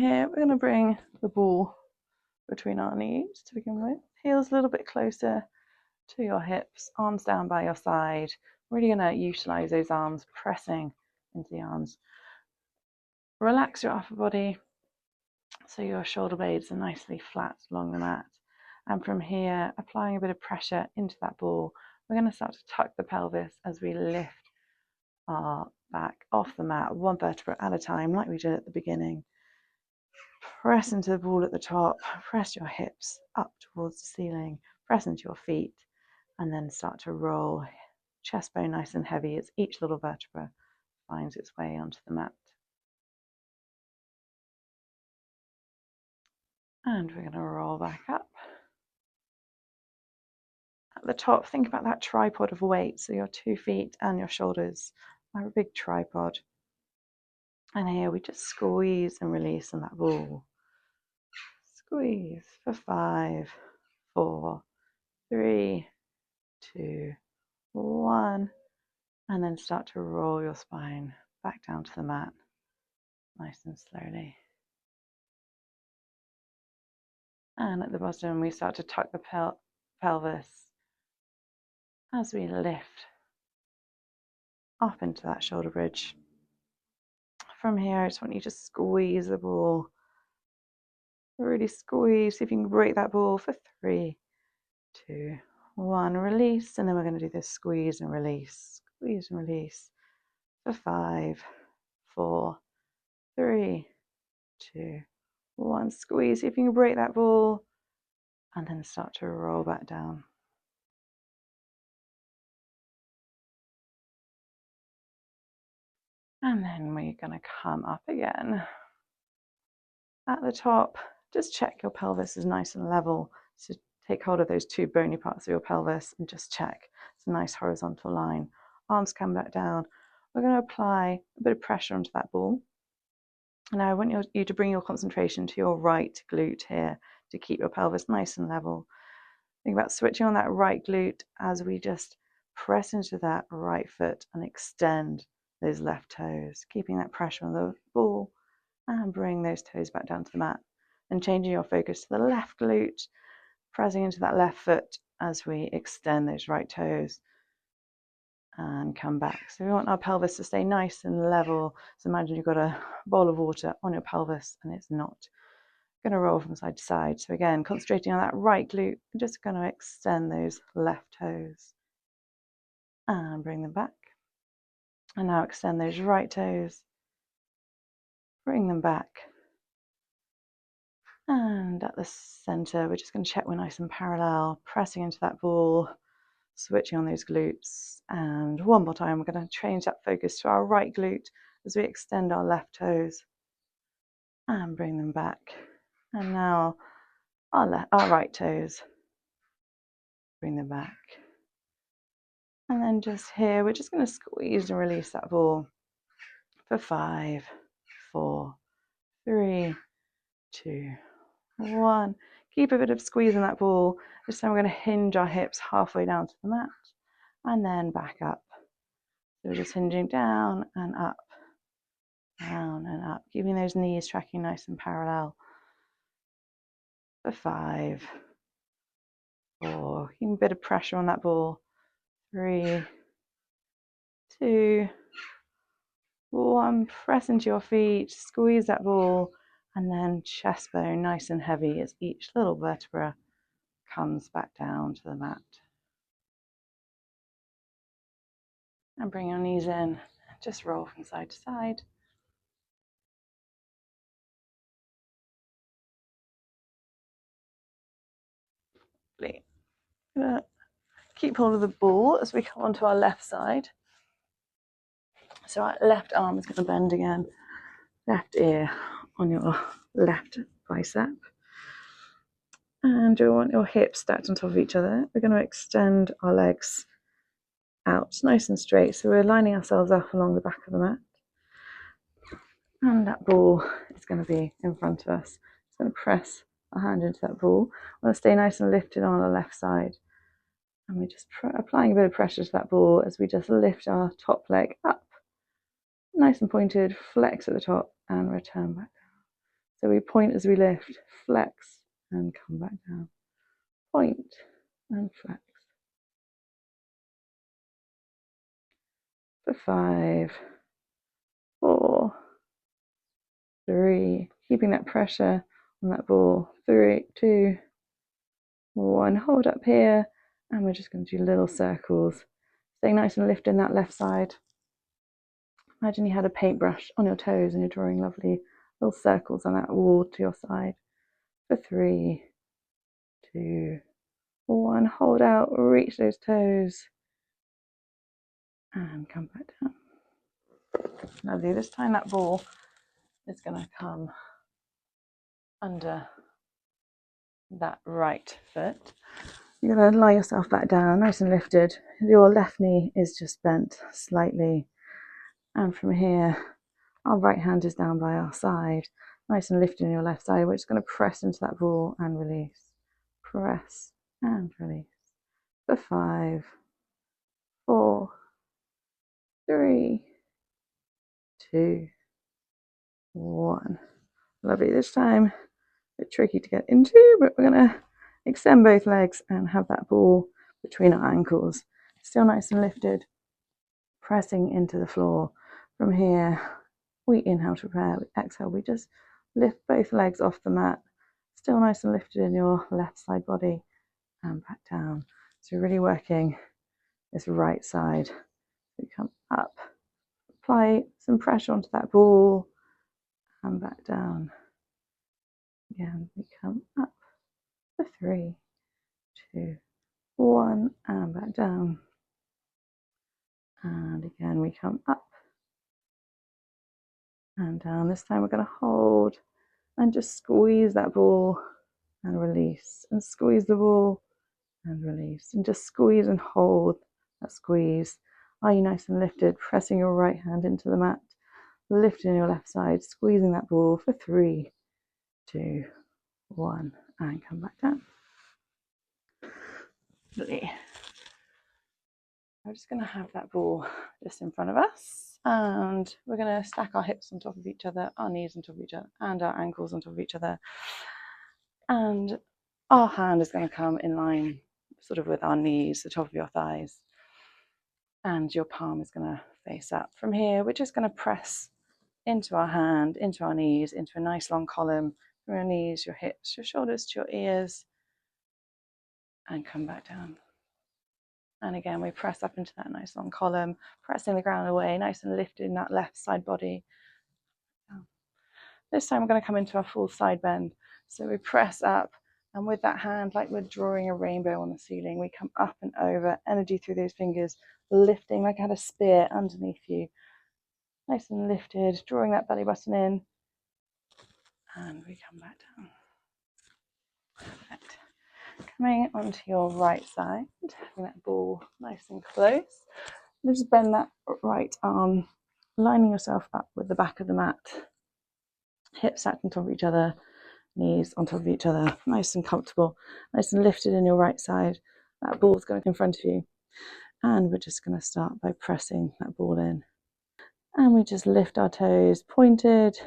here, we're going to bring the ball between our knees to begin with. Heels a little bit closer to your hips, arms down by your side. Really going to utilize those arms, pressing into the arms. Relax your upper body so your shoulder blades are nicely flat along the mat. And from here, applying a bit of pressure into that ball, we're going to start to tuck the pelvis as we lift our back off the mat, one vertebra at a time, like we did at the beginning. Press into the ball at the top, press your hips up towards the ceiling, press into your feet, and then start to roll, chest bone nice and heavy as each little vertebra finds its way onto the mat. And we're going to roll back up. At the top, think about that tripod of weight, so your 2 feet and your shoulders are a big tripod. And here we just squeeze and release on that ball. Squeeze for 5, 4, 3, 2, 1. And then start to roll your spine back down to the mat, nice and slowly. And at the bottom, we start to tuck the pelvis as we lift up into that shoulder bridge. From here, I just want you to squeeze the ball. Really squeeze. See if you can break that ball for 3, 2, 1. Release. And then we're going to do this squeeze and release. Squeeze and release for 5, 4, 3, 2, 1. Squeeze. See if you can break that ball. And then start to roll back down. And then we're going to come up again. At the top, just check your pelvis is nice and level. So take hold of those 2 bony parts of your pelvis and just check. It's a nice horizontal line. Arms come back down. We're going to apply a bit of pressure onto that ball. Now I want you to bring your concentration to your right glute here to keep your pelvis nice and level. Think about switching on that right glute as we just press into that right foot and extend those left toes, keeping that pressure on the ball, and bring those toes back down to the mat. And changing your focus to the left glute, pressing into that left foot as we extend those right toes and come back. So we want our pelvis to stay nice and level. So imagine you've got a bowl of water on your pelvis and it's not going to roll from side to side. So again, concentrating on that right glute, we're just going to extend those left toes and bring them back. And now extend those right toes, bring them back. And at the center, we're just going to check we're nice and parallel, pressing into that ball, switching on those glutes. And one more time, we're going to change that focus to our right glute as we extend our left toes and bring them back. And now our right toes, bring them back. And then just here, we're just going to squeeze and release that ball for 5, 4, 3, 2, 1. Keep a bit of squeeze on that ball. This time we're going to hinge our hips halfway down to the mat and then back up. So we're just hinging down and up, down and up, keeping those knees tracking nice and parallel for 5, 4. Keeping a bit of pressure on that ball. 3, 2, 1. Press into your feet, squeeze that ball, and then chest bone nice and heavy as each little vertebra comes back down to the mat. And bring your knees in, just roll from side to side. Keep hold of the ball as we come onto our left side. So our left arm is going to bend again, left ear on your left bicep. And you want your hips stacked on top of each other. We're going to extend our legs out nice and straight. So we're lining ourselves up along the back of the mat. And that ball is going to be in front of us. Just going to press our hand into that ball. We want to stay nice and lifted on the left side. And we're just applying a bit of pressure to that ball as we just lift our top leg up. Nice and pointed, flex at the top and return back down. So we point as we lift, flex, and come back down. Point and flex. For 5, 4, 3, keeping that pressure on that ball. 3, 2, 1. Hold up here, and we're just going to do little circles. Staying nice and lifted in that left side. Imagine you had a paintbrush on your toes and you're drawing lovely little circles on that wall to your side. For 3, 2, 1. Hold out, reach those toes, and come back down. Lovely. This time that ball is going to come under that right foot. You're going to lie yourself back down, nice and lifted. Your left knee is just bent slightly. And from here, our right hand is down by our side, nice and lifted on your left side. We're just going to press into that ball and release. Press and release. For 5, 4, 3, 2, 1. Lovely. This time, a bit tricky to get into, but we're going to extend both legs and have that ball between our ankles. Still nice and lifted, pressing into the floor. From here, we inhale to prepare, we exhale, we just lift both legs off the mat. Still nice and lifted in your left side body and back down. So you're really working this right side. We come up, apply some pressure onto that ball and back down. Again, we come up for 3, 2, 1 and back down. And again, we come up and down. This time we're going to hold and just squeeze that ball and release, and squeeze the ball and release, and just squeeze and hold that squeeze. Are you nice and lifted? Pressing your right hand into the mat, lifting your left side, squeezing that ball for 3, 2, 1 and come back down. Lovely. We're just going to have that ball just in front of us, and we're going to stack our hips on top of each other, our knees on top of each other, and our ankles on top of each other. And our hand is going to come in line sort of with our knees, the top of your thighs, and your palm is going to face up. From here, we're just going to press into our hand, into our knees, into a nice long column from your knees, your hips, your shoulders to your ears, and come back down. And again, we press up into that nice long column, pressing the ground away, nice and lifted in that left side body. This time we're going to come into our full side bend. So we press up, and with that hand, like we're drawing a rainbow on the ceiling, we come up and over, energy through those fingers, lifting like I had a spear underneath you. Nice and lifted, drawing that belly button in, and we come back down. Perfect. Coming onto your right side, having that ball nice and close. Just bend that right arm, lining yourself up with the back of the mat. Hips stacked on top of each other, knees on top of each other, nice and comfortable, nice and lifted in your right side. That ball's going in front of you. And we're just going to start by pressing that ball in. And we just lift our toes, pointed,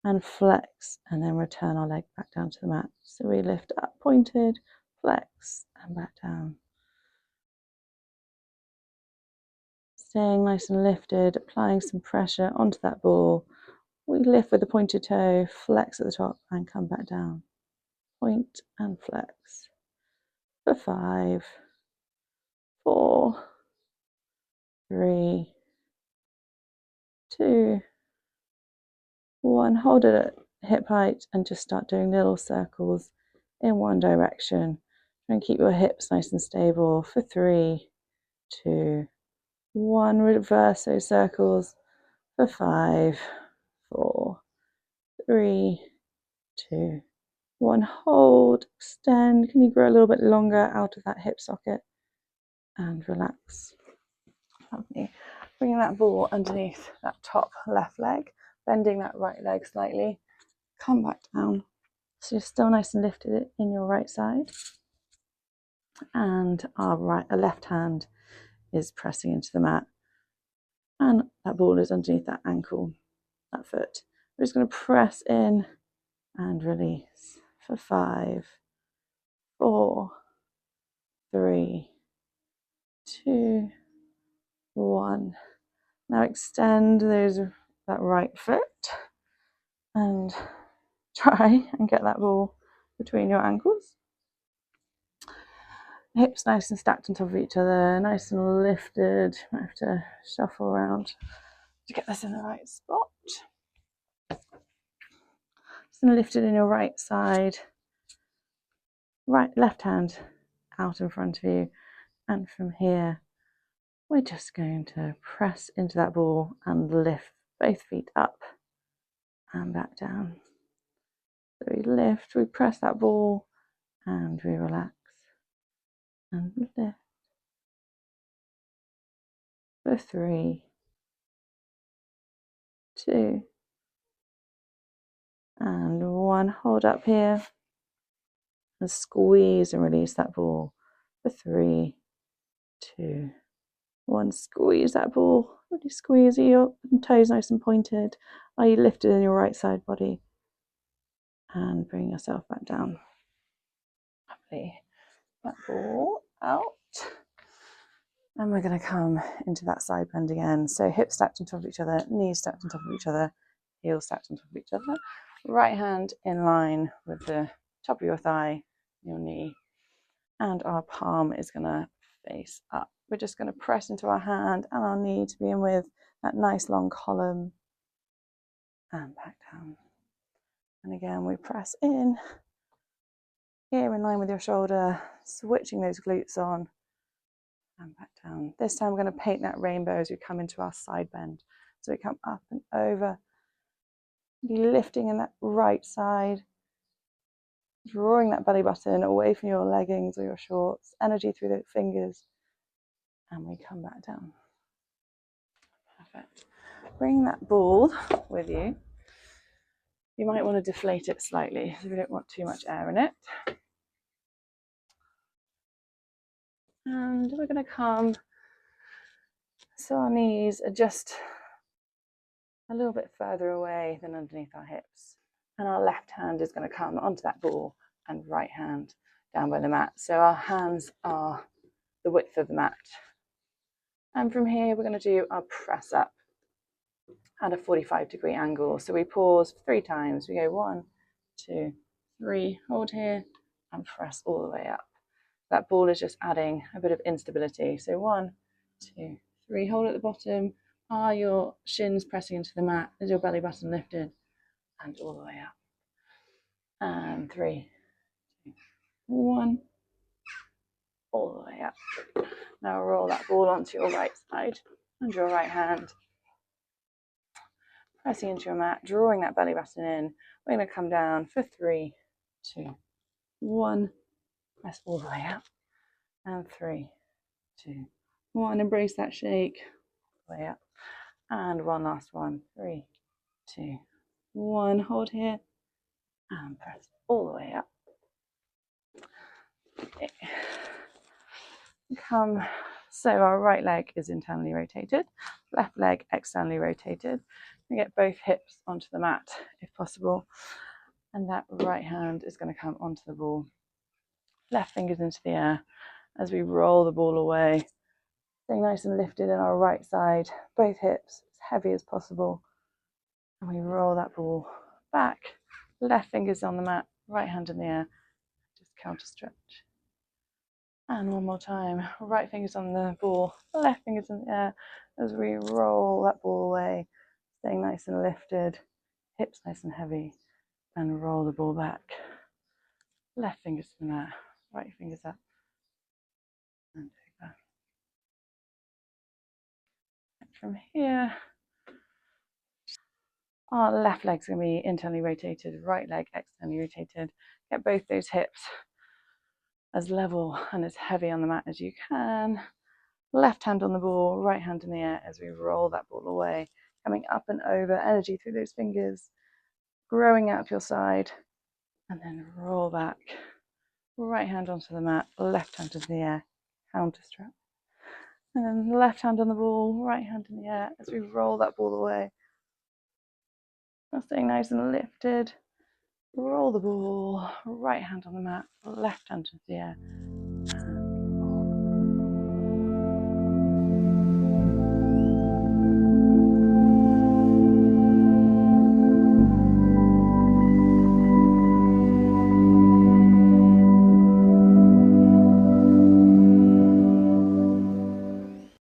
and flex, and then return our leg back down to the mat. So we lift up, pointed, flex, and back down. Staying nice and lifted, applying some pressure onto that ball. We lift with the pointed toe, flex at the top, and come back down. Point and flex. For 5, 4, 3, 2, 1. Hold it at hip height and just start doing little circles in one direction. Try and keep your hips nice and stable. For 3, 2, 1. Reverse those circles. For 5, 4, 3, 2, 1. Hold, extend. Can you grow a little bit longer out of that hip socket? And relax. Lovely. Bringing that ball underneath that top left leg, bending that right leg slightly. Come back down. So you're still nice and lifted in your right side. And our left hand is pressing into the mat. And that ball is underneath that ankle, that foot. We're just going to press in and release for 5, 4, 3, 2, 1. Now extend that right foot and try and get that ball between your ankles. Hips nice and stacked on top of each other, nice and lifted. Might have to shuffle around to get this in the right spot. Just lifted in your right side, left hand out in front of you, and from here we're just going to press into that ball and lift both feet up and back down. So we lift, we press that ball, and we relax and lift for 3, 2, and 1. Hold up here and squeeze and release that ball for 3, 2, 1. Squeeze that ball. Really squeeze your toes nice and pointed. Are you lifted in your right side body? And bring yourself back down. Lovely. That ball out. And we're going to come into that side bend again. So hips stacked on top of each other, knees stacked on top of each other, heels stacked on top of each other. Right hand in line with the top of your thigh, your knee. And our palm is going to face up. We're just going to press into our hand and our knee to be in with that nice long column. And back down. And again, we press in. Here in line with your shoulder, switching those glutes on. And back down. This time we're going to paint that rainbow as we come into our side bend. So we come up and over, be lifting in that right side, drawing that belly button away from your leggings or your shorts, energy through the fingers, and we come back down. Perfect. Bring that ball with you. You might want to deflate it slightly, so we don't want too much air in it. And we're going to come so our knees are just a little bit further away than underneath our hips. And our left hand is going to come onto that ball and right hand down by the mat. So our hands are the width of the mat. And from here, we're going to do our press up at a 45-degree angle. So we pause 3 times. We go 1, 2, 3, hold here and press all the way up. That ball is just adding a bit of instability. So 1, 2, 3, hold at the bottom. Are your shins pressing into the mat? Is your belly button lifted? And all the way up. And 3, 2, 1, all the way up. Now roll that ball onto your right side and your right hand. Pressing into your mat, drawing that belly button in. We're going to come down for 3, 2, 1. Press all the way up. And 3, 2, 1. Embrace that shake. Way up. And one last one. 3, 2, 1. Hold here. And press all the way up. Okay. Come. So our right leg is internally rotated. Left leg externally rotated. We get both hips onto the mat if possible. And that right hand is going to come onto the ball. Left fingers into the air as we roll the ball away. Staying nice and lifted in our right side. Both hips as heavy as possible. And we roll that ball back. Left fingers on the mat, right hand in the air. Just counter stretch. And one more time. Right fingers on the ball, left fingers in the air as we roll that ball away. Staying nice and lifted. Hips nice and heavy. And roll the ball back. Left fingers in the mat, right fingers up. And over. And from here, our left leg's going to be internally rotated, right leg externally rotated. Get both those hips as level and as heavy on the mat as you can. Left hand on the ball, right hand in the air as we roll that ball away. Coming up and over, energy through those fingers, growing out your side, and then roll back. Right hand onto the mat, left hand into the air, counter stretch. And then left hand on the ball, right hand in the air as we roll that ball away. Now staying nice and lifted. roll the ball, right hand on the mat, left hand into the air,